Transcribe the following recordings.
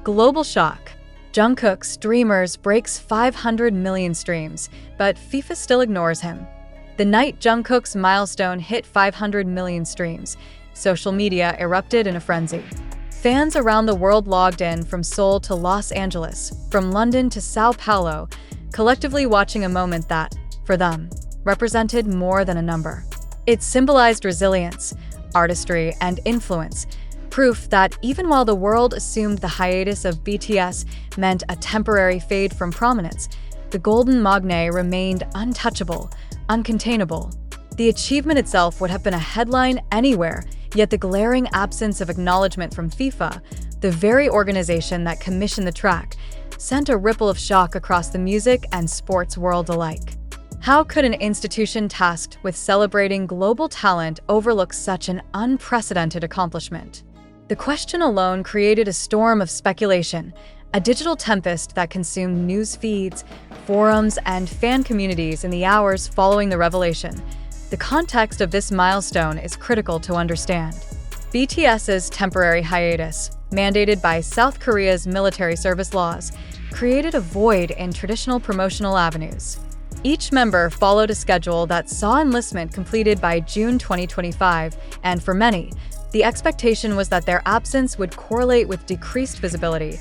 Global shock. Jungkook's Dreamers breaks 500 million streams, but FIFA still ignores him. The night Jungkook's milestone hit 500 million streams, social media erupted in a frenzy. Fans around the world logged in from Seoul to Los Angeles, from London to Sao Paulo, collectively watching a moment that, for them, represented more than a number. It symbolized resilience, artistry, and influence, proof that even while the world assumed the hiatus of BTS meant a temporary fade from prominence, the golden magne remained untouchable, uncontainable. The achievement itself would have been a headline anywhere, yet the glaring absence of acknowledgement from FIFA, the very organization that commissioned the track, sent a ripple of shock across the music and sports world alike. How could an institution tasked with celebrating global talent overlook such an unprecedented accomplishment? The question alone created a storm of speculation, a digital tempest that consumed news feeds, forums, and fan communities in the hours following the revelation. The context of this milestone is critical to understand. BTS's temporary hiatus, mandated by South Korea's military service laws, created a void in traditional promotional avenues. Each member followed a schedule that saw enlistment completed by June 2025, and for many, the expectation was that their absence would correlate with decreased visibility,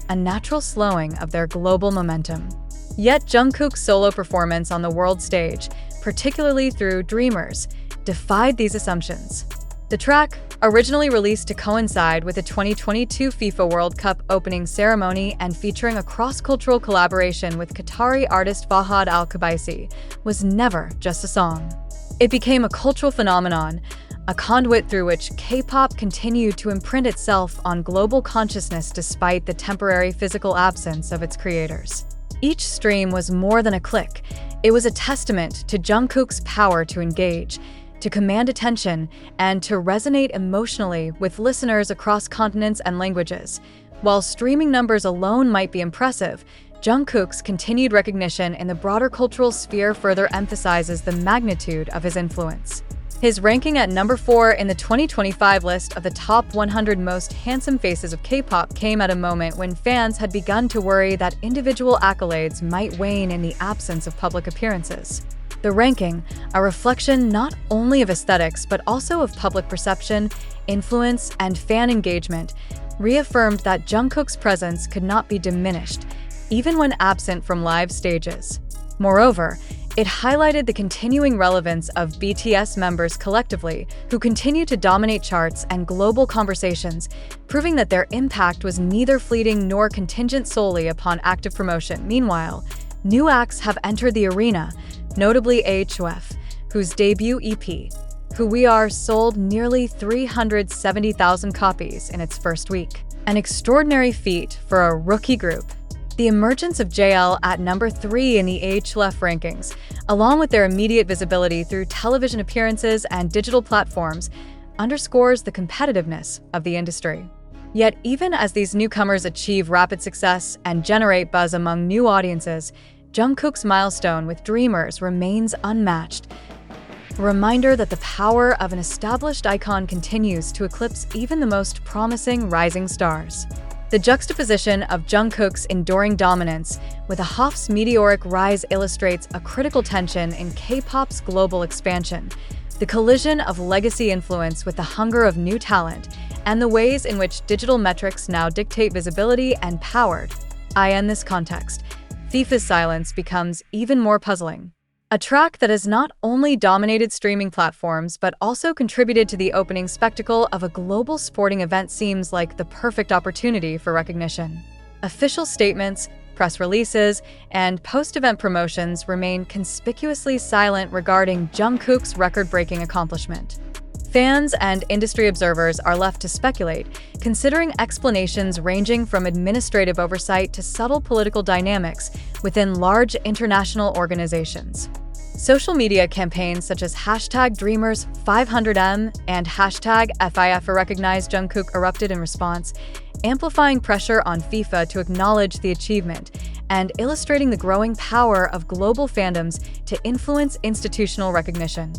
a natural slowing of their global momentum. Yet Jungkook's solo performance on the world stage, particularly through Dreamers, defied these assumptions. The track, originally released to coincide with the 2022 FIFA World Cup opening ceremony and featuring a cross-cultural collaboration with Qatari artist Fahad Al-Kubaisi, was never just a song. It became a cultural phenomenon, a conduit through which K-pop continued to imprint itself on global consciousness despite the temporary physical absence of its creators. Each stream was more than a click. It was a testament to Jungkook's power to engage, to command attention, and to resonate emotionally with listeners across continents and languages. While streaming numbers alone might be impressive, Jungkook's continued recognition in the broader cultural sphere further emphasizes the magnitude of his influence. His ranking at number 4 in the 2025 list of the top 100 most handsome faces of K-pop came at a moment when fans had begun to worry that individual accolades might wane in the absence of public appearances. The ranking, a reflection not only of aesthetics but also of public perception, influence, and fan engagement, reaffirmed that Jungkook's presence could not be diminished, even when absent from live stages. Moreover, it highlighted the continuing relevance of BTS members collectively, who continue to dominate charts and global conversations, proving that their impact was neither fleeting nor contingent solely upon active promotion. Meanwhile, new acts have entered the arena, notably AHF, whose debut EP, Who We Are, sold nearly 370,000 copies in its first week. An extraordinary feat for a rookie group. The emergence of JL at number 3 in the AHF rankings, along with their immediate visibility through television appearances and digital platforms, underscores the competitiveness of the industry. Yet even as these newcomers achieve rapid success and generate buzz among new audiences, Jungkook's milestone with Dreamers remains unmatched, a reminder that the power of an established icon continues to eclipse even the most promising rising stars. The juxtaposition of Jungkook's enduring dominance with Ahaf's meteoric rise illustrates a critical tension in K-pop's global expansion, the collision of legacy influence with the hunger of new talent, and the ways in which digital metrics now dictate visibility and power. In this context, FIFA's silence becomes even more puzzling. A track that has not only dominated streaming platforms but also contributed to the opening spectacle of a global sporting event seems like the perfect opportunity for recognition. Official statements, press releases, and post-event promotions remain conspicuously silent regarding Jungkook's record-breaking accomplishment. Fans and industry observers are left to speculate, considering explanations ranging from administrative oversight to subtle political dynamics within large international organizations. Social media campaigns such as #Dreamers500M and #FIFA Jungkook erupted in response, amplifying pressure on FIFA to acknowledge the achievement and illustrating the growing power of global fandoms to influence institutional recognition.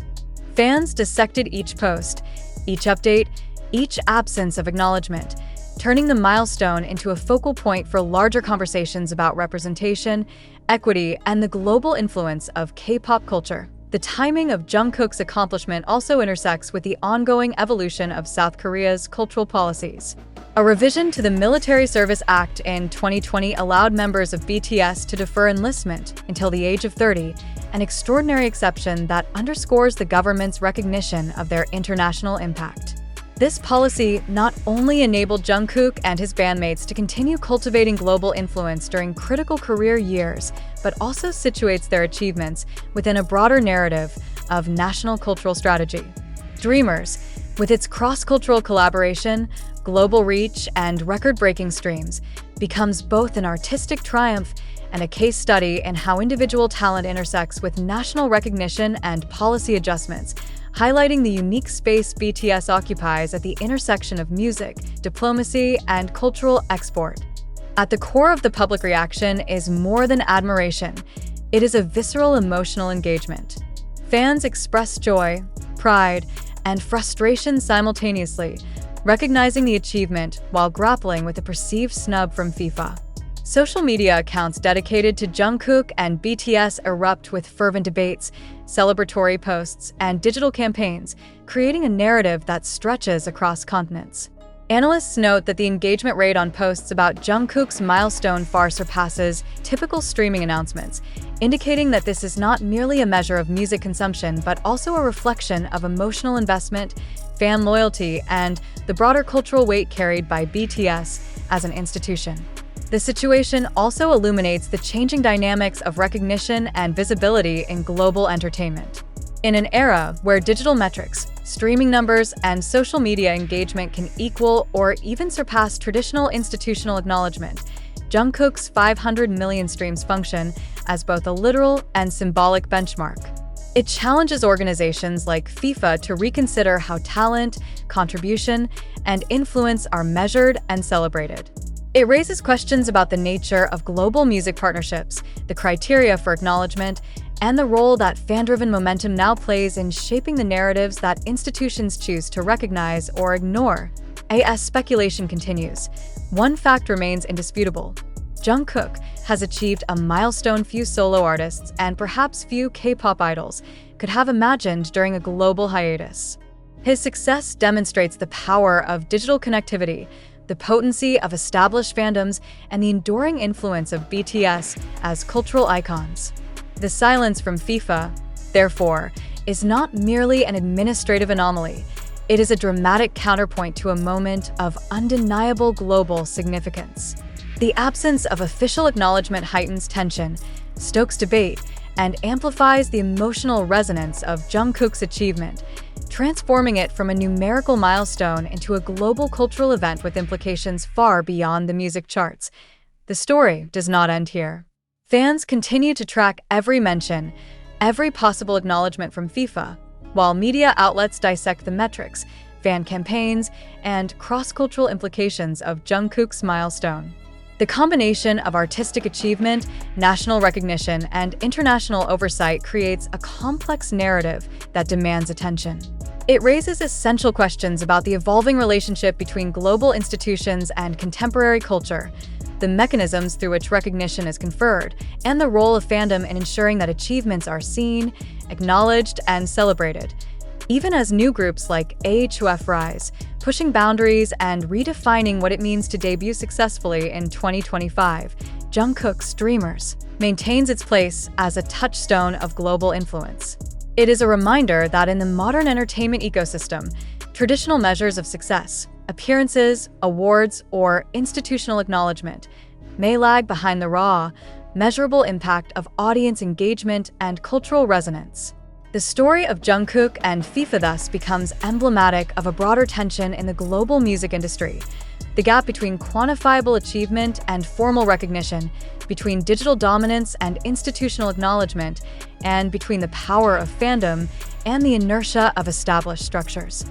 Fans dissected each post, each update, each absence of acknowledgement, turning the milestone into a focal point for larger conversations about representation, equity, and the global influence of K-pop culture. The timing of Jungkook's accomplishment also intersects with the ongoing evolution of South Korea's cultural policies. A revision to the Military Service Act in 2020 allowed members of BTS to defer enlistment until the age of 30, an extraordinary exception that underscores the government's recognition of their international impact. This policy not only enabled Jungkook and his bandmates to continue cultivating global influence during critical career years, but also situates their achievements within a broader narrative of national cultural strategy. Dreamers, with its cross-cultural collaboration, global reach, and record-breaking streams, becomes both an artistic triumph and a case study in how individual talent intersects with national recognition and policy adjustments, highlighting the unique space BTS occupies at the intersection of music, diplomacy, and cultural export. At the core of the public reaction is more than admiration. It is a visceral emotional engagement. Fans express joy, pride, and frustration simultaneously, recognizing the achievement while grappling with a perceived snub from FIFA. Social media accounts dedicated to Jungkook and BTS erupt with fervent debates, celebratory posts, and digital campaigns, creating a narrative that stretches across continents. Analysts note that the engagement rate on posts about Jungkook's milestone far surpasses typical streaming announcements, indicating that this is not merely a measure of music consumption but also a reflection of emotional investment, fan loyalty, and the broader cultural weight carried by BTS as an institution. The situation also illuminates the changing dynamics of recognition and visibility in global entertainment. In an era where digital metrics, streaming numbers, and social media engagement can equal or even surpass traditional institutional acknowledgement, Jungkook's 500 million streams function as both a literal and symbolic benchmark. It challenges organizations like FIFA to reconsider how talent, contribution, and influence are measured and celebrated. It raises questions about the nature of global music partnerships, the criteria for acknowledgement, and the role that fan-driven momentum now plays in shaping the narratives that institutions choose to recognize or ignore. As speculation continues, one fact remains indisputable. Jungkook has achieved a milestone few solo artists and perhaps few K-pop idols could have imagined during a global hiatus. His success demonstrates the power of digital connectivity, the potency of established fandoms, and the enduring influence of BTS as cultural icons. The silence from FIFA, therefore, is not merely an administrative anomaly. It is a dramatic counterpoint to a moment of undeniable global significance. The absence of official acknowledgement heightens tension, stokes debate, and amplifies the emotional resonance of Jungkook's achievement, transforming it from a numerical milestone into a global cultural event with implications far beyond the music charts. The story does not end here. Fans continue to track every mention, every possible acknowledgement from FIFA, while media outlets dissect the metrics, fan campaigns, and cross-cultural implications of Jungkook's milestone. The combination of artistic achievement, national recognition, and international oversight creates a complex narrative that demands attention. It raises essential questions about the evolving relationship between global institutions and contemporary culture, the mechanisms through which recognition is conferred, and the role of fandom in ensuring that achievements are seen, acknowledged, and celebrated. Even as new groups like AHUF rise, pushing boundaries and redefining what it means to debut successfully in 2025, Jungkook's Dreamers maintains its place as a touchstone of global influence. It is a reminder that in the modern entertainment ecosystem, traditional measures of success, appearances, awards, or institutional acknowledgement may lag behind the raw, measurable impact of audience engagement and cultural resonance. The story of Jungkook and FIFA thus becomes emblematic of a broader tension in the global music industry. The gap between quantifiable achievement and formal recognition, between digital dominance and institutional acknowledgement, and between the power of fandom and the inertia of established structures.